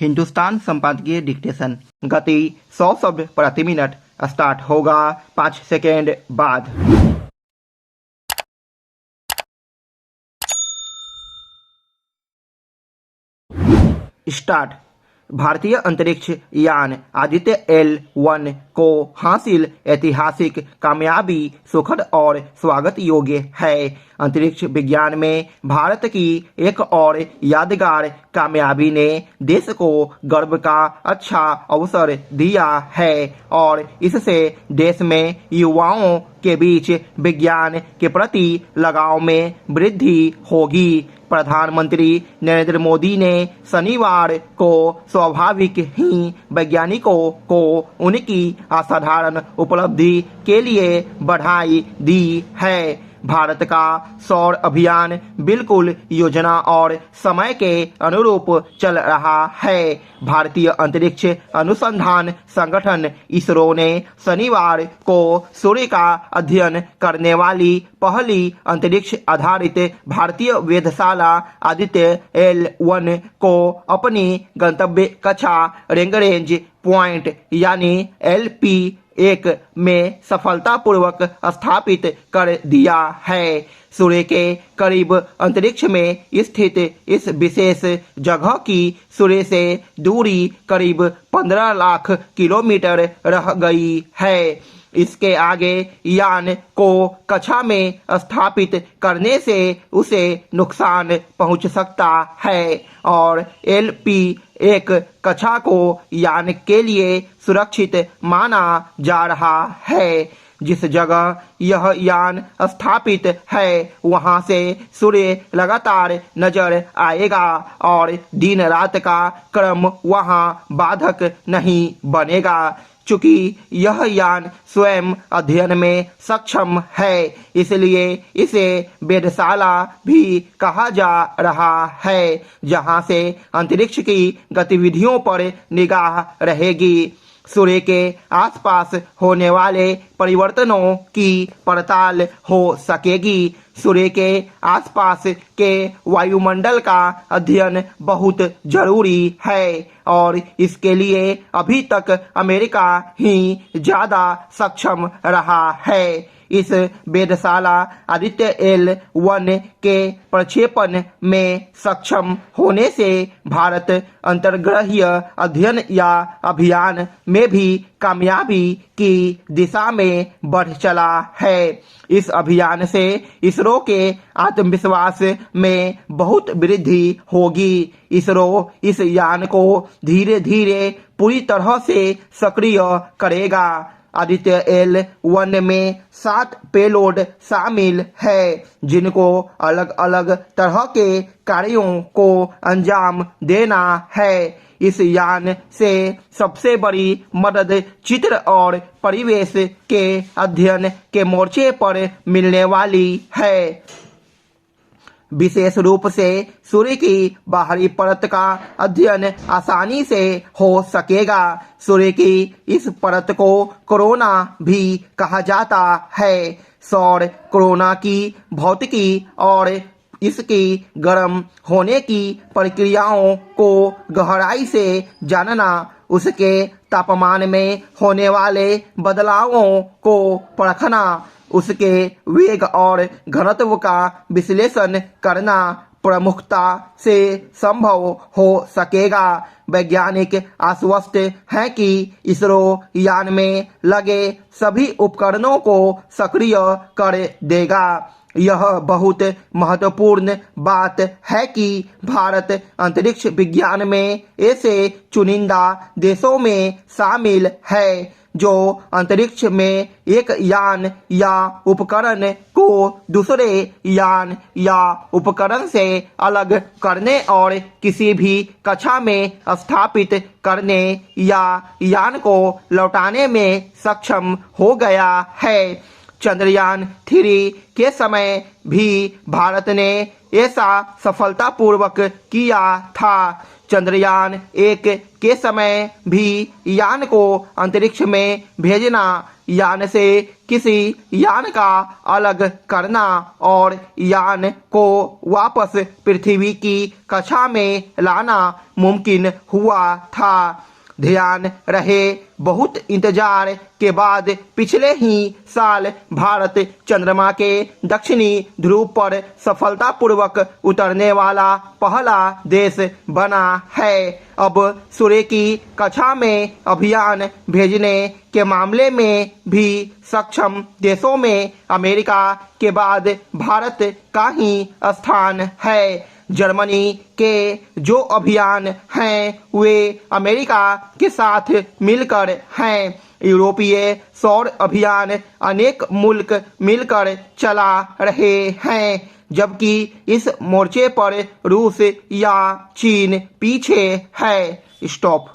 हिंदुस्तान संपादकीय डिक्टेशन। गति 100 शब्द प्रति मिनट। स्टार्ट होगा 5 सेकेंड बाद। स्टार्ट। भारतीय अंतरिक्ष यान आदित्य L1 को हासिल ऐतिहासिक कामयाबी सुखद और स्वागत योग्य है। अंतरिक्ष विज्ञान में भारत की एक और यादगार कामयाबी ने देश को गर्व का अच्छा अवसर दिया है और इससे देश में युवाओं के बीच विज्ञान के प्रति लगाव में वृद्धि होगी। प्रधानमंत्री नरेंद्र मोदी ने शनिवार को स्वाभाविक ही वैज्ञानिकों को उनकी असाधारण उपलब्धि के लिए बधाई दी है। भारत का सौर अभियान बिल्कुल योजना और समय के अनुरूप चल रहा है। भारतीय अंतरिक्ष अनुसंधान संगठन इसरो ने शनिवार को सूर्य का अध्ययन करने वाली पहली अंतरिक्ष आधारित भारतीय वेधशाला आदित्य L1 को अपनी गंतव्य कक्षा रेंज पॉइंट यानी LP1 में सफलतापूर्वक स्थापित कर दिया है। सूर्य के करीब अंतरिक्ष में स्थित इस विशेष जगह की सूर्य से दूरी करीब 15 लाख किलोमीटर रह गई है। इसके आगे यान को कक्षा में स्थापित करने से उसे नुकसान पहुंच सकता है और LP1 कक्षा को यान के लिए सुरक्षित माना जा रहा है। जिस जगह यह यान स्थापित है वहां से सूर्य लगातार नजर आएगा और दिन रात का क्रम वहां बाधक नहीं बनेगा। चूंकि यह यान स्वयं अध्ययन में सक्षम है इसलिए इसे वेधशाला भी कहा जा रहा है जहां से अंतरिक्ष की गतिविधियों पर निगाह रहेगी। सूर्य के आसपास होने वाले परिवर्तनों की पड़ताल हो सकेगी। सूर्य के आसपास के वायुमंडल का अध्ययन बहुत जरूरी है और इसके लिए अभी तक अमेरिका ही ज्यादा सक्षम रहा है। इस वेधशाला आदित्य L1 के प्रक्षेपण में सक्षम होने से भारत अंतर्ग्रहीय अध्ययन या अभियान में भी कामयाबी की दिशा में बढ़ चला है। इस अभियान से इसरो के आत्मविश्वास में बहुत वृद्धि होगी। इसरो इस यान को धीरे धीरे पूरी तरह से सक्रिय करेगा। आदित्य L1 में 7 पेलोड शामिल है जिनको अलग अलग तरह के कार्यों को अंजाम देना है। इस यान से सबसे बड़ी मदद चित्र और परिवेश के अध्ययन के मोर्चे पर मिलने वाली है। विशेष रूप से सूर्य की बाहरी परत का अध्ययन आसानी से हो सकेगा। सूर्य की इस परत को कोरोना भी कहा जाता है। सौर कोरोना की भौतिकी और इसकी गर्म होने की प्रक्रियाओं को गहराई से जानना, उसके तापमान में होने वाले बदलावों को परखना, उसके वेग और घनत्व का विश्लेषण करना प्रमुखता से संभव हो सकेगा। वैज्ञानिक आश्वस्त हैं कि इसरो यान में लगे सभी उपकरणों को सक्रिय कर देगा। यह बहुत महत्वपूर्ण बात है कि भारत अंतरिक्ष विज्ञान में ऐसे चुनिंदा देशों में शामिल है जो अंतरिक्ष में एक यान या उपकरण को दूसरे यान या उपकरण से अलग करने और किसी भी कक्षा में स्थापित करने या यान को लौटाने में सक्षम हो गया है। चंद्रयान 3 के समय भी भारत ने ऐसा सफलतापूर्वक किया था। चंद्रयान 1 के समय भी यान को अंतरिक्ष में भेजना, यान से किसी यान का अलग करना और यान को वापस पृथ्वी की कक्षा में लाना मुमकिन हुआ था। ध्यान रहे, बहुत इंतजार के बाद पिछले ही साल भारत चंद्रमा के दक्षिणी ध्रुव पर सफलतापूर्वक उतरने वाला पहला देश बना है। अब सूर्य की कक्षा में अभियान भेजने के मामले में भी सक्षम देशों में अमेरिका के बाद भारत का ही स्थान है। जर्मनी के जो अभियान हैं वे अमेरिका के साथ मिलकर हैं। यूरोपीय सौर अभियान अनेक मुल्क मिलकर चला रहे हैं, जबकि इस मोर्चे पर रूस या चीन पीछे है। स्टॉप।